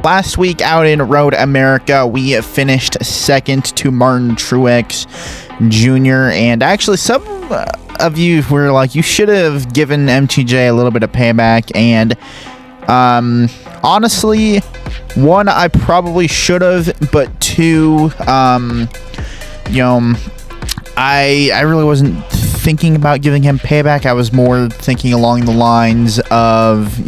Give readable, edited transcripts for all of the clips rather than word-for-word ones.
last week out in Road America, we finished second to Martin Truex Jr. And actually, some of you were like, you should have given MTJ a little bit of payback. And honestly, one, I probably should have, but two, I really wasn't thinking about giving him payback. I was more thinking along the lines of,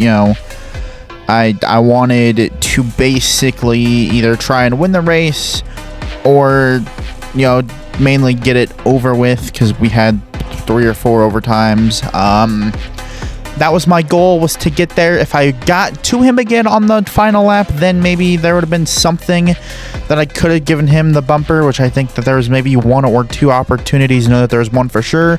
I wanted to basically either try and win the race or, mainly get it over with, because we had 3 or 4 overtimes. That was my goal, was to get there. If I got to him again on the final lap, then maybe there would have been something that I could have given him the bumper, which I think that there was maybe 1 or 2 opportunities. I know that there was one for sure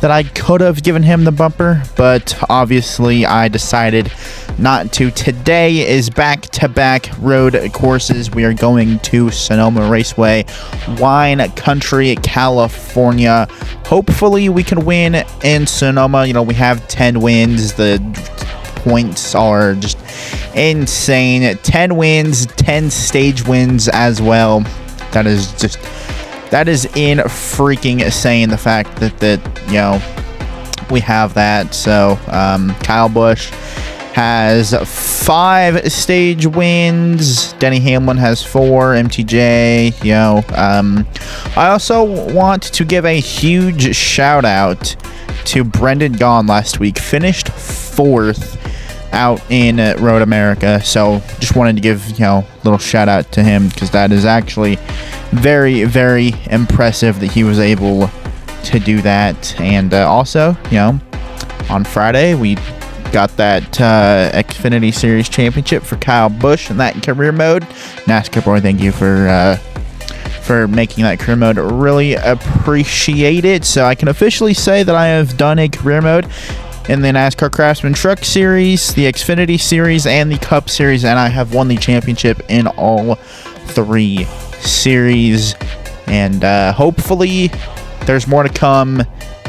that I could have given him the bumper, but obviously I decided not to. Today is back-to-back road courses. We are going to Sonoma Raceway, Wine Country, California. Hopefully we can win in Sonoma. We have 10 wins. The points are just insane. 10 wins, 10 stage wins as well. That is in freaking insane, the fact that we have that. So Kyle Busch has 5 stage wins. Denny Hamlin has 4. MTJ, I also want to give a huge shout out to Brendan Gaughan last week. Finished 4th out in Road America. So just wanted to give, a little shout out to him, because that is actually very, very impressive that he was able to do that. And also, on Friday, we got that Xfinity Series Championship for Kyle Busch in that career mode. NASCAR boy, thank you for making that career mode. Really appreciate it. So I can officially say that I have done a career mode in the NASCAR Craftsman Truck Series, the Xfinity Series, and the Cup Series, and I have won the championship in all 3 series. And hopefully there's more to come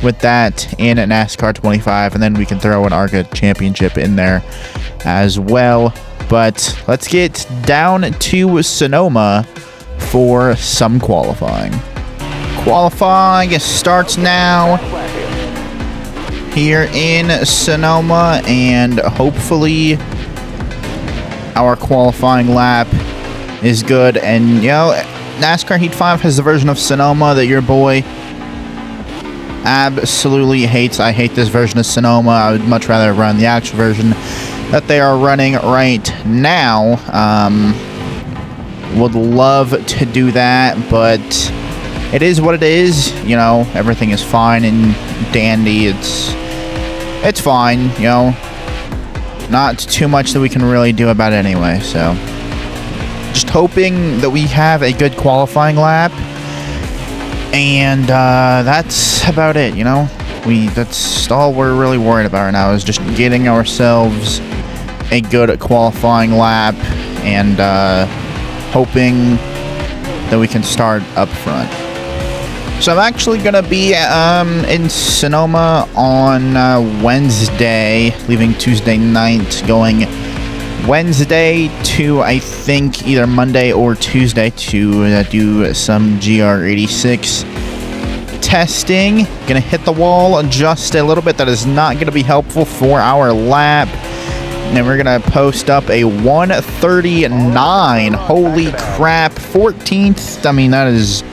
with that in NASCAR 25, and then we can throw an ARCA championship in there as well. But let's get down to Sonoma for some qualifying. Qualifying starts now here in Sonoma, and hopefully our qualifying lap is good. And NASCAR Heat 5 has the version of Sonoma that your boy absolutely hates. I hate this version of Sonoma. I would much rather run the actual version that they are running right now. Would love to do that, but it is what it is. Everything is fine and dandy. It's fine. Not too much that we can really do about it anyway. So just hoping that we have a good qualifying lap. And that's about it, that's all we're really worried about right now, is just getting ourselves a good qualifying lap and hoping that we can start up front. So I'm actually going to be in Sonoma on Wednesday, leaving Tuesday night, going Wednesday to, I think, either Monday or Tuesday to do some GR86 testing. Gonna hit the wall just a little bit. That is not gonna be helpful for our lap. And we're gonna post up a 1:39. Holy crap, 14th. I mean, that is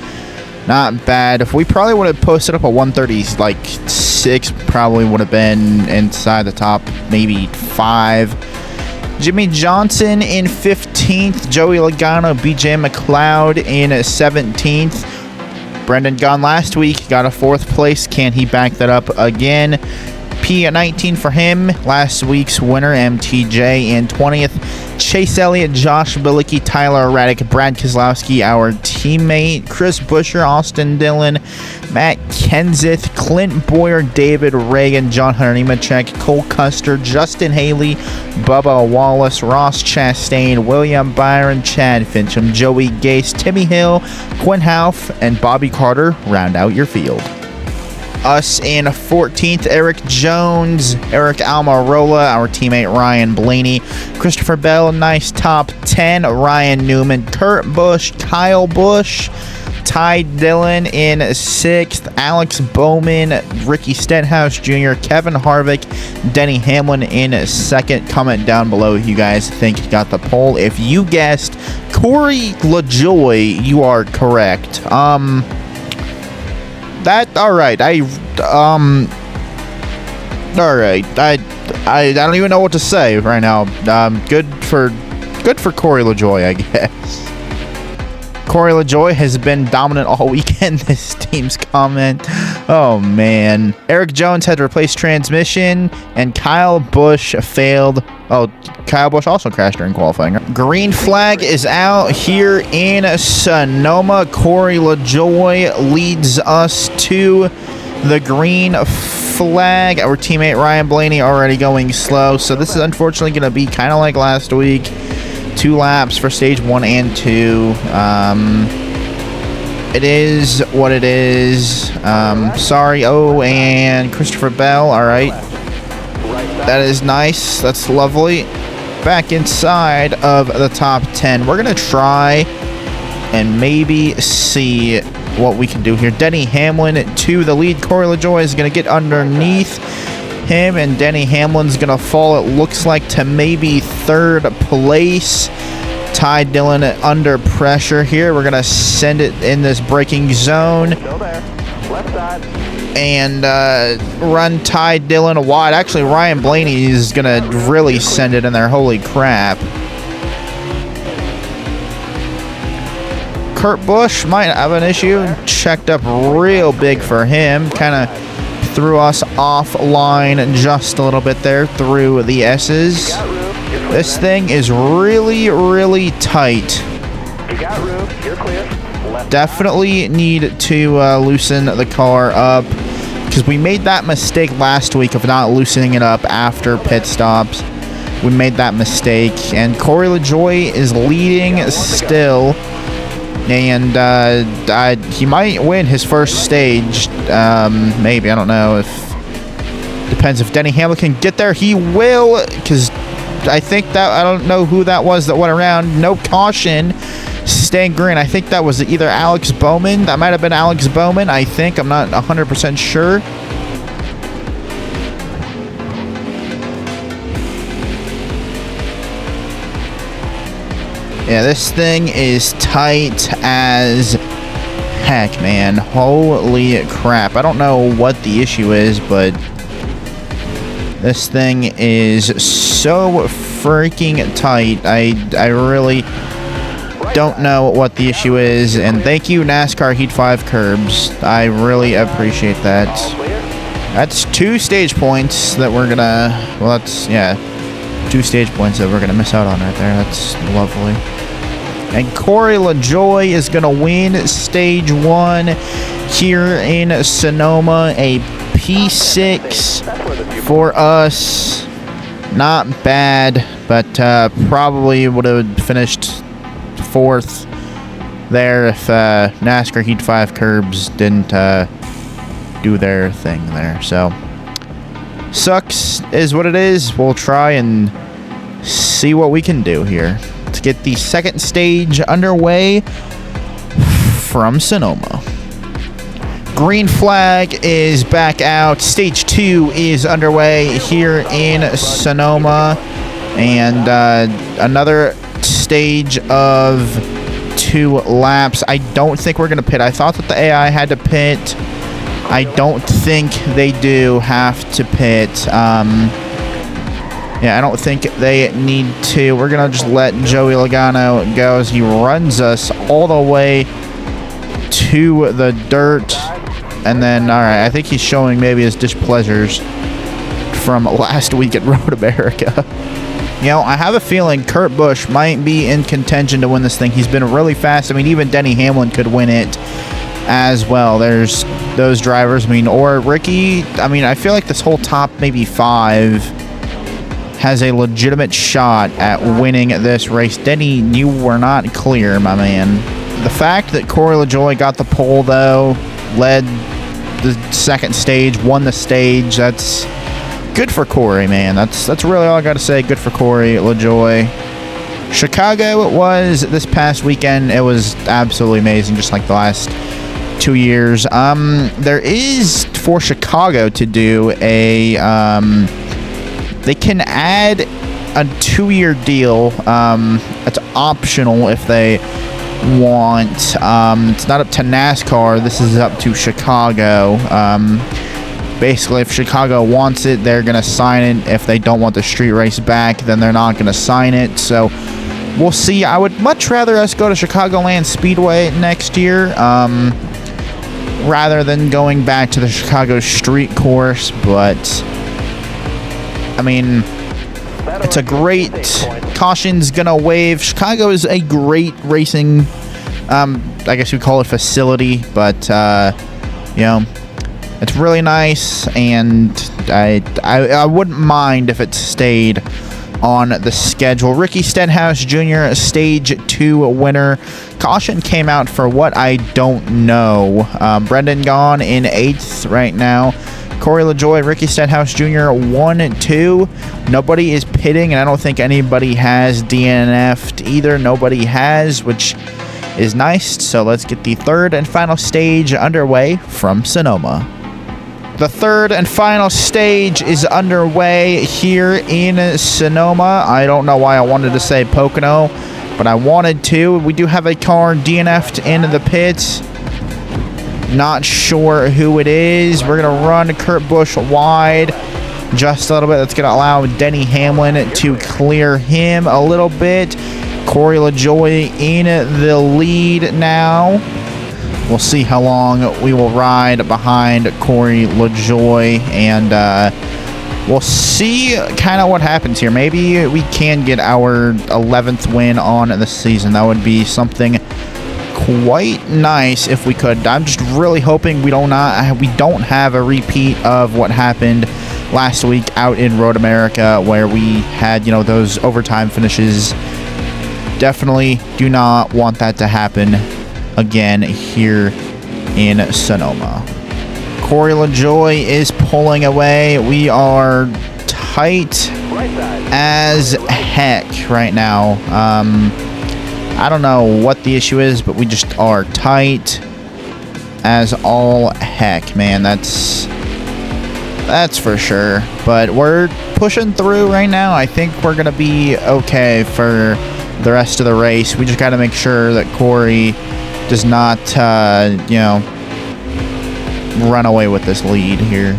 not bad. If we probably would have posted up a 1:36, probably would have been inside the top, maybe 5. Jimmy Johnson in 15th. Joey Logano, BJ McLeod in 17th. Brendan Gaughan last week got a 4th place. Can he back that up again? P19 for him. Last week's winner, MTJ in 20th. Chase Elliott, Josh Bilicki, Tyler Reddick, Brad Keselowski, our teammate, Chris Buescher, Austin Dillon, Matt Kenseth, Clint Boyer, David Reagan, John Hunter Nemechek, Cole Custer, Justin Haley, Bubba Wallace, Ross Chastain, William Byron, Chad Fincham, Joey Gase, Timmy Hill, Quinn Houff, and Bobby Carter round out your field. us in 14th, Eric Jones, Eric Almirola, our teammate Ryan Blaney, Christopher Bell, nice top 10, Ryan Newman, Kurt Busch, Kyle Busch, Ty Dillon in 6th, Alex Bowman, Ricky Stenhouse Jr., Kevin Harvick, Denny Hamlin in 2nd. Comment down below if you guys think he got the pole. If you guessed Corey LaJoie, you are correct. All right. All right. I don't even know what to say right now. Good for Corey LaJoie, I guess. Corey LaJoie has been dominant all weekend. This team's comment. Oh, man. Eric Jones had to replace transmission, and Kyle Busch failed. Oh, Kyle Busch also crashed during qualifying. Green flag is out here in Sonoma. Corey LaJoie leads us to the green flag. Our teammate Ryan Blaney already going slow. So this is unfortunately going to be kind of like last week. 2 laps for stage 1 and 2. It is what it is. Sorry. Oh, and Christopher Bell. All right. That is nice. That's lovely. Back inside of the top 10. We're going to try and maybe see what we can do here. Denny Hamlin to the lead. Corey LaJoie is going to get underneath him, and Denny Hamlin's gonna fall, it looks like, to maybe 3rd place. Ty Dillon under pressure here. We're gonna send it in this braking zone and run Ty Dillon wide. Actually, Ryan Blaney is gonna really send it in there. Holy crap. Kurt Busch might have an issue. Checked up real big for him. Kind of threw us offline just a little bit there through the S's. This thing is really, really tight. Definitely need to loosen the car up, because we made that mistake last week of not loosening it up after pit stops. We made that mistake, and Corey LaJoie is leading still. And he might win his first stage. Maybe, I don't know. Depends if Denny Hamlin can get there. He will, because I think that, I don't know who that was that went around. No caution, staying green. I think that was either Alex Bowman. That might have been Alex Bowman, I think. I'm not 100% sure. Yeah, this thing is tight as heck, man. Holy crap. I don't know what the issue is, but this thing is so freaking tight. I really don't know what the issue is. And thank you, NASCAR Heat 5 Curbs. I really appreciate that. That's 2 stage points that we're gonna, well, that's, yeah, 2 stage points that we're gonna miss out on right there. That's lovely. And Corey LaJoie is going to win stage 1 here in Sonoma. A P6 for us. Not bad, but probably would have finished 4th there if NASCAR Heat 5 Curbs didn't do their thing there. So, sucks is what it is. We'll try and see what we can do here to get the 2nd stage underway from Sonoma. Green flag is back out. Stage 2 is underway here in Sonoma. And another stage of 2 laps. I don't think we're going to pit. I thought that the AI had to pit. I don't think they do have to pit. Yeah, I don't think they need to. We're going to just let Joey Logano go as he runs us all the way to the dirt. And then, all right, I think he's showing maybe his displeasures from last week at Road America. You know, I have a feeling Kurt Busch might be in contention to win this thing. He's been really fast. I mean, even Denny Hamlin could win it as well. There's those drivers. I mean, or Ricky. I mean, I feel like this whole top maybe 5 has a legitimate shot at winning this race. Denny, you were not clear, my man. The fact that Corey LaJoie got the pole, though, led the second stage, won the stage. That's good for Corey, man. That's really all I got to say. Good for Corey LaJoie. Chicago was this past weekend. It was absolutely amazing, just like the last 2 years. There is for Chicago to do a they can add a 2-year deal. It's optional if they want. It's not up to NASCAR. This is up to Chicago. Basically, if Chicago wants it, they're gonna sign it. If they don't want the street race back, then they're not gonna sign it. So we'll see. I would much rather us go to Chicagoland Speedway next year, rather than going back to the Chicago street course. But I mean, it's a great, caution's gonna wave. Chicago is a great racing, I guess you call it facility, but you know, it's really nice, and I wouldn't mind if it stayed on the schedule. Ricky Stenhouse Jr., Stage 2 winner. Caution came out for what I don't know. Brendan Gaughan in 8th right now. Corey LaJoie, Ricky Stenhouse Jr., 1 and 2. Nobody is pitting, and I don't think anybody has DNF'd either. Nobody has, which is nice. So let's get the third and final stage underway from Sonoma. The third and final stage is underway here in Sonoma. I don't know why I wanted to say Pocono, but I wanted to. We do have a car DNF'd in the pits. Not sure who it is. We're going to run Kurt Busch wide just a little bit. That's going to allow Denny Hamlin to clear him a little bit. Corey LaJoie in the lead now. We'll see how long we will ride behind Corey LaJoie, and we'll see kind of what happens here. Maybe we can get our 11th win on the season. That would be something quite nice if we could. I'm just really hoping we don't have a repeat of what happened last week out in Road America, where we had, you know, those overtime finishes. Definitely do not want that to happen again here in Sonoma. Corey LaJoie is pulling away. We are tight as heck right now. I don't know what the issue is, but we just are tight as all heck, man. That's for sure. But we're pushing through right now. I think we're gonna be okay for the rest of the race. We just got to make sure that Corey does not, you know, run away with this lead here.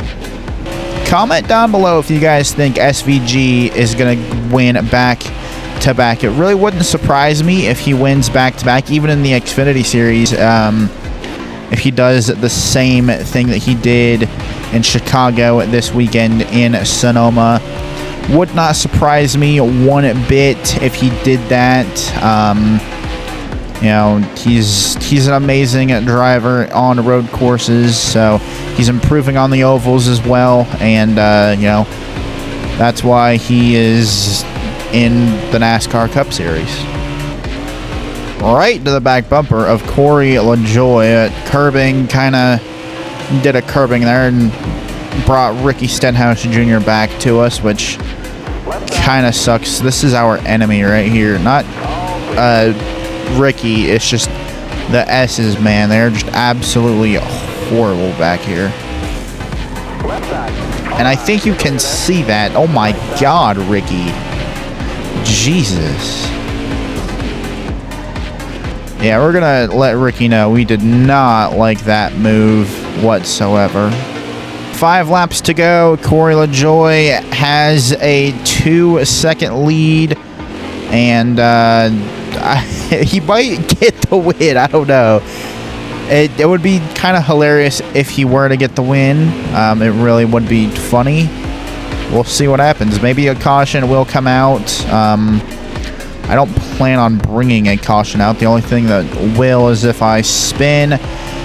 Comment down below if you guys think SVG is going to win back-to-back. It really wouldn't surprise me if he wins back-to-back, even in the Xfinity Series, if he does the same thing that he did in Chicago this weekend in Sonoma. Would not surprise me one bit if he did that. You know, he's an amazing driver on road courses, so he's improving on the ovals as well, and you know, that's why he is in the NASCAR Cup Series. Right to the back bumper of Corey LaJoie. Curbing, kind of did a curbing there and brought Ricky Stenhouse Jr. back to us, which kind of sucks. This is our enemy right here, not Ricky. It's just the S's, man. They're just absolutely horrible back here, and I think you can see that. Oh my God, Ricky, Jesus. Yeah, we're gonna let Ricky know we did not like that move whatsoever. 5 laps to go. Corey LaJoie has a 2-second lead, and he might get the win. I don't know. It would be kind of hilarious if he were to get the win. It really would be funny. We'll see what happens. Maybe a caution will come out. I don't plan on bringing a caution out. The only thing that will is if I spin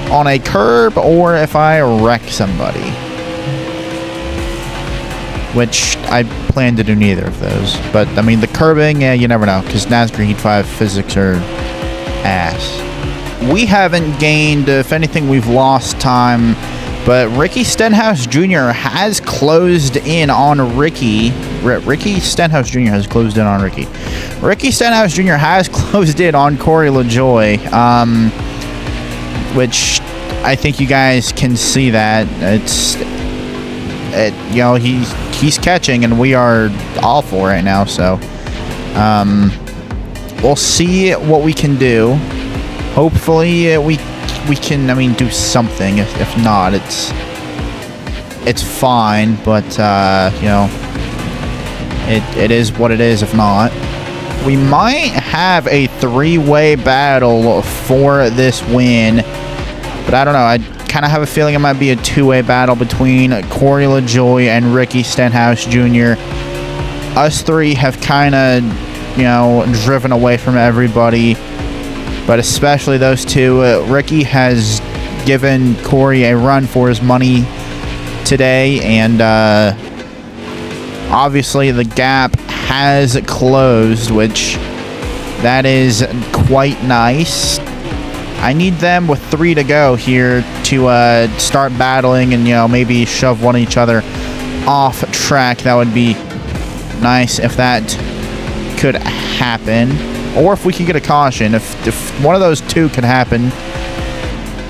on a curb or if I wreck somebody, which I plan to do neither of those. But, I mean, the curbing, yeah, you never know, because NASCAR Heat 5 physics are ass. We haven't gained, if anything, we've lost time But Ricky Stenhouse Jr. has closed in on Ricky. Ricky Stenhouse Jr. has closed in on Ricky. Ricky Stenhouse Jr. has closed in on Corey LaJoie, which I think you guys can see that. You know, he's catching, and we are awful right now. So we'll see what we can do. Hopefully, we can, I mean, do something. If not, it's fine. But you know, it is what it is. If not, we might have a three-way battle for this win. But I don't know. I kind of have a feeling it might be a two-way battle between Corey LaJoie and Ricky Stenhouse Jr. Us three have kind of, you know, driven away from everybody. But especially those two. Ricky has given Corey a run for his money today. And obviously the gap has closed, which that is quite nice. I need them with 3 to go here to start battling and, you know, maybe shove one each other off track. That would be nice if that could happen. Or if we could get a caution. If one of those two could happen,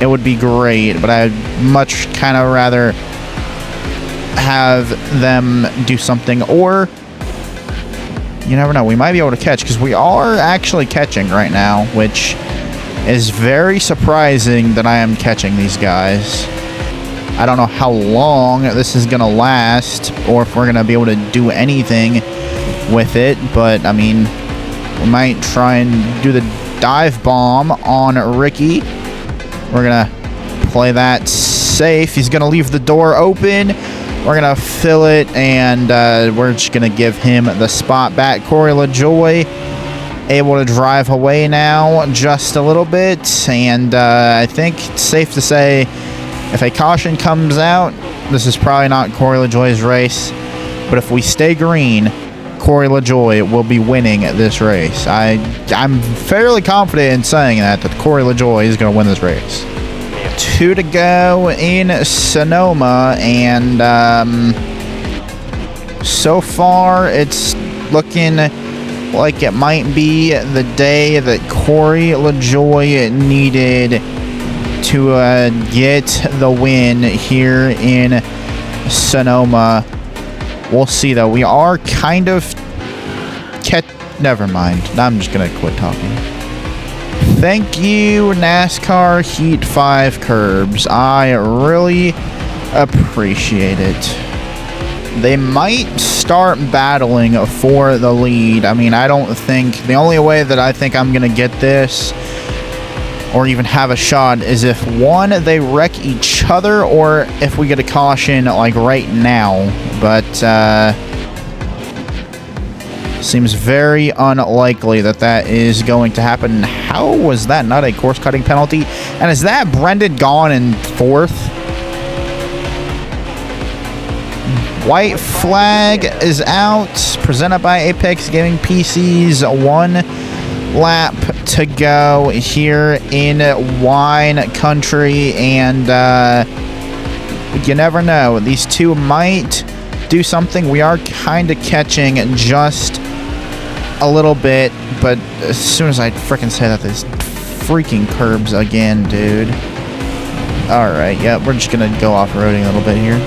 it would be great. But I'd much kind of rather have them do something. Or, you never know, we might be able to catch, because we are actually catching right now, which is very surprising that I am catching these guys. I don't know how long this is going to last, or if we're going to be able to do anything with it, but I mean, we might try and do the dive bomb on Ricky. We're going to play that safe. He's going to leave the door open. We're going to fill it, and we're just going to give him the spot back. Corey LaJoie able to drive away now just a little bit, and I think it's safe to say if a caution comes out, this is probably not Corey LaJoie's race. But if we stay green, Corey LaJoie will be winning this race. I'm fairly confident in saying that Corey LaJoie is going to win this race. 2 to go in Sonoma, and so far it's looking like it might be the day that Corey LaJoie needed to get the win here in Sonoma. We'll see, though. We are kind of never mind. I'm just going to quit talking. Thank you, NASCAR Heat 5 Curbs. I really appreciate it. They might start battling for the lead. I mean, I don't think... The only way that I think I'm going to get this, or even have a shot, is if, one, they wreck each other, or if we get a caution, like, right now. But, seems very unlikely that that is going to happen. How was that not a course-cutting penalty? And is that Brendan gone in 4th? White flag is out, presented by Apex Gaming PCs. 1 lap to go here in wine country, and you never know. These two might do something. We are kind of catching just a little bit, but as soon as I freaking say that, these freaking curbs again, dude. Alright, yeah, we're just gonna go off-roading a little bit here.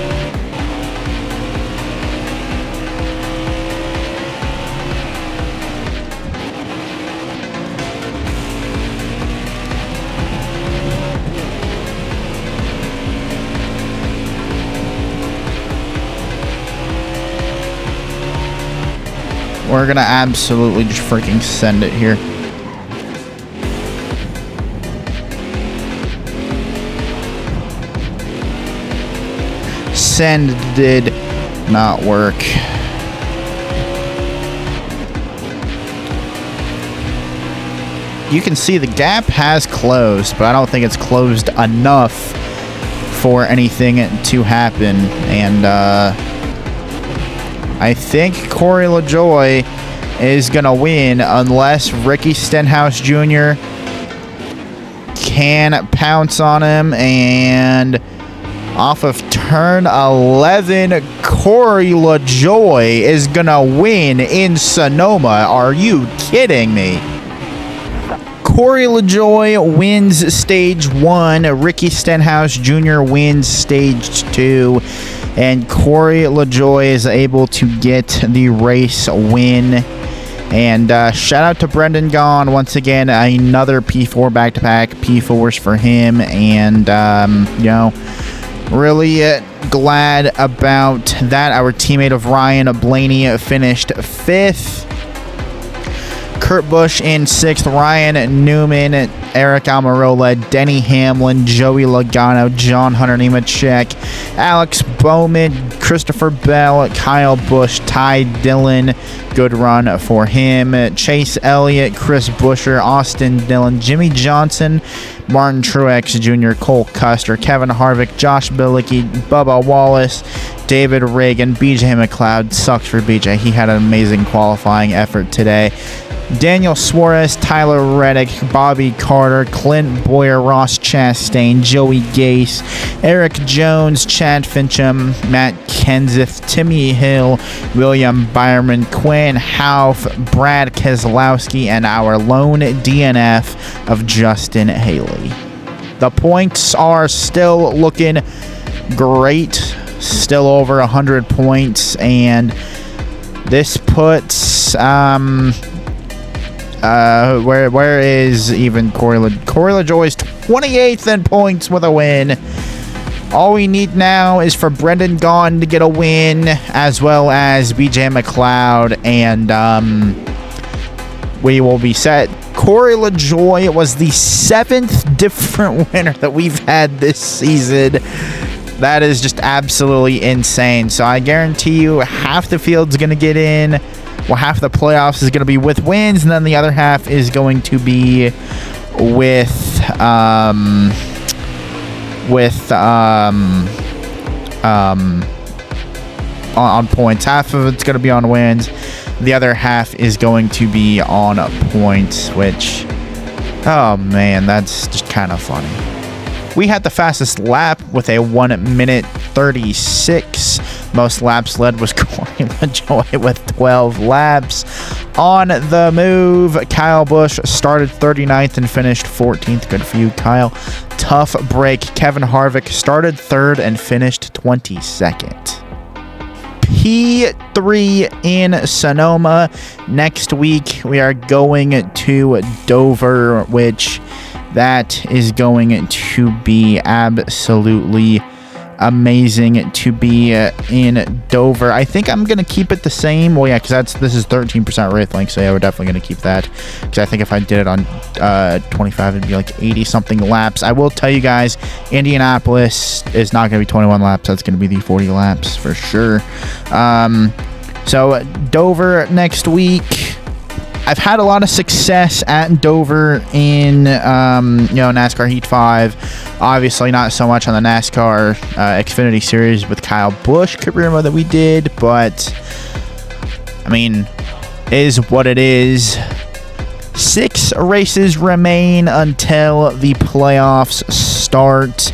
We're gonna absolutely just freaking send it here. Send did not work. You can see the gap has closed, but I don't think it's closed enough for anything to happen. And I think Corey LaJoie is going to win unless Ricky Stenhouse Jr. can pounce on him. And Off of turn 11, Corey LaJoy is gonna win in Sonoma. Are you kidding me? Corey LaJoy wins stage 1. Ricky Stenhouse Jr. wins stage 2. And Corey LaJoy is able to get the race win. And shout out to Brendan Gaughan once again. Another P4 back-to-back P4s for him. And, you know, really glad about that. Our teammate of Ryan Blaney finished 5th. Kurt Busch in 6th, Ryan Newman, Eric Almirola, Denny Hamlin, Joey Logano, John Hunter Nemechek, Alex Bowman, Christopher Bell, Kyle Busch, Ty Dillon, good run for him, Chase Elliott, Chris Buescher, Austin Dillon, Jimmy Johnson, Martin Truex Jr., Cole Custer, Kevin Harvick, Josh Bilicki, Bubba Wallace, David Reagan, BJ McLeod. Sucks for BJ. He had an amazing qualifying effort today. Daniel Suarez, Tyler Reddick, Bobby Carter, Clint Boyer, Ross Chastain, Joey Gase, Eric Jones, Chad Fincham, Matt Kenseth, Timmy Hill, William Byerman, Quinn Houff, Brad Keselowski, and our lone DNF of Justin Haley. The points are still looking great, still over 100 points, and this puts where is even Corey LaJoy's 28th in points with a win. All we need now is for Brendan Gaughan to get a win, as well as BJ McLeod, and we will be set. Corey LaJoy was the 7th different winner that we've had this season. That is just absolutely insane. So I guarantee you half the field's going to get in. Well, half the playoffs is going to be with wins, and then the other half is going to be with on points. Half of it's going to be on wins. The other half is going to be on points, which, oh man, that's just kind of funny. We had the fastest lap with a 1 minute 36. Most laps led was Corey LaJoy with 12 laps. On the move, Kyle Busch started 39th and finished 14th. Good for you, Kyle. Tough break. Kevin Harvick started 3rd and finished 22nd. P3 in Sonoma. Next week, we are going to Dover, which that is going to be absolutely amazing to be in Dover. I think I'm gonna keep it the same. Well, yeah, because this is 13% wraith length, so yeah, we're definitely gonna keep that. Because I think if I did it on 25, it'd be like 80 something laps. I will tell you guys, Indianapolis is not gonna be 21 laps. That's gonna be the 40 laps for sure. So Dover next week. I've had a lot of success at Dover in, NASCAR Heat 5. Obviously, not so much on the NASCAR Xfinity Series with Kyle Busch career mode that we did, but, I mean, is what it is. 6 races remain until the playoffs start,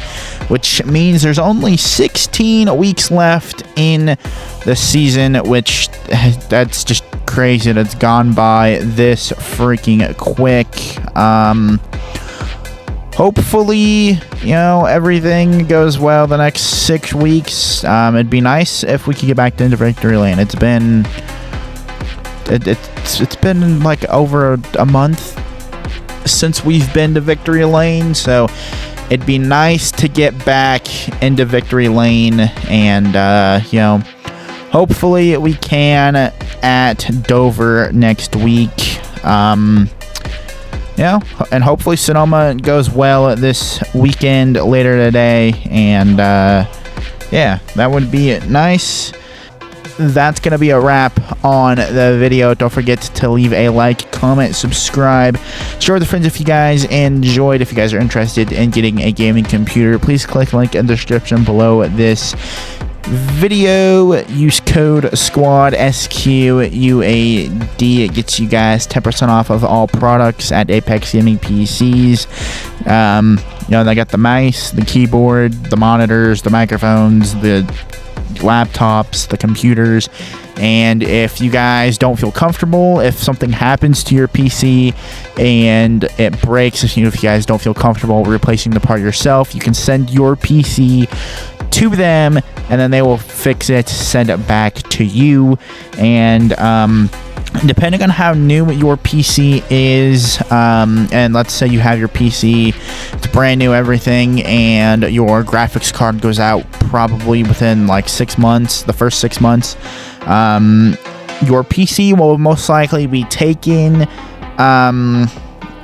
which means there's only 16 weeks left in the season, which that's just crazy that's gone by this freaking quick. Hopefully, everything goes well the next 6 weeks. It'd be nice if we could get back into victory lane. It's been like over a month since we've been to victory lane, so it'd be nice to get back into victory lane, and hopefully we can at Dover next week. And hopefully Sonoma goes well this weekend later today, and that would be nice. That's going to be a wrap on the video. Don't forget to leave a like, comment, subscribe, share with your friends if you guys enjoyed. If you guys are interested in getting a gaming computer, please click the link in the description below this video. Use code SQUAD, SQUAD. It gets you guys 10% off of all products at Apex Gaming PCs. You know, they got the mouse, the keyboard, the monitors, the microphones, the laptops, the computers. And if you guys don't feel comfortable, if something happens to your PC and it breaks, if you guys don't feel comfortable replacing the part yourself, you can send your PC to them and then they will fix it, send it back to you. And depending on how new your PC is, and let's say you have your PC, it's brand new, everything, and your graphics card goes out probably within like 6 months, the first 6 months, your PC will most likely be taken, and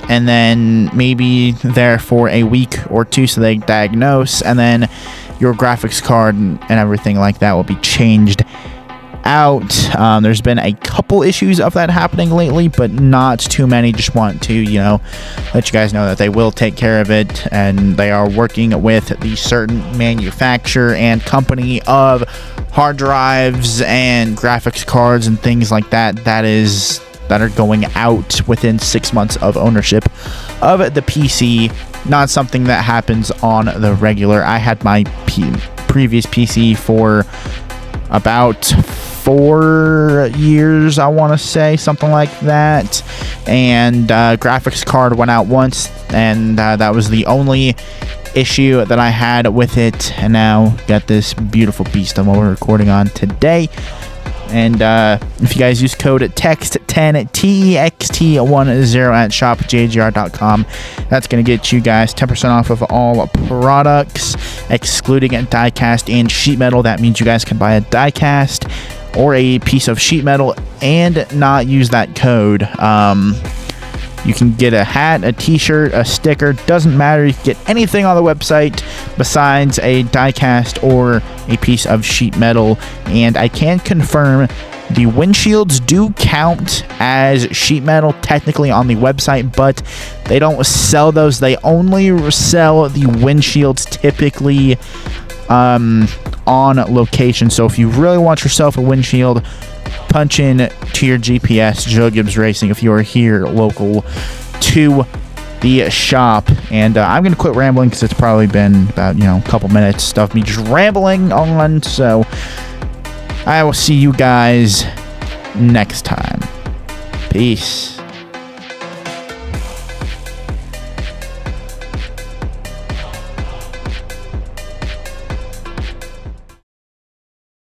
then maybe there for a week or two so they diagnose, and then your graphics card and everything like that will be changed out. There's been a couple issues of that happening lately, but not too many. Just want to, you know, let you guys know that they will take care of it, and they are working with the certain manufacturer and company of hard drives and graphics cards and things like that that are going out within 6 months of ownership of the PC. Not something that happens on the regular. I had my previous PC for about 4 years, I want to say, something like that, and graphics card went out once, and that was the only issue that I had with it. And now got this beautiful beast I'm recording on today. And if you guys use code TEXT10 TEXT10 at shopjgr.com, that's going to get you guys 10% off of all products, excluding diecast and sheet metal. That means you guys can buy a diecast or a piece of sheet metal and not use that code. You can get a hat, a t-shirt, a sticker, doesn't matter. You can get anything on the website besides a diecast or a piece of sheet metal. And I can confirm the windshields do count as sheet metal technically on the website, but they don't sell those. They only sell the windshields typically on location. So if you really want yourself a windshield, punch in to your GPS Joe Gibbs Racing if you are here local to the shop. And I'm gonna quit rambling because it's probably been about, you know, a couple minutes of me just rambling on. So I will see you guys next time. Peace.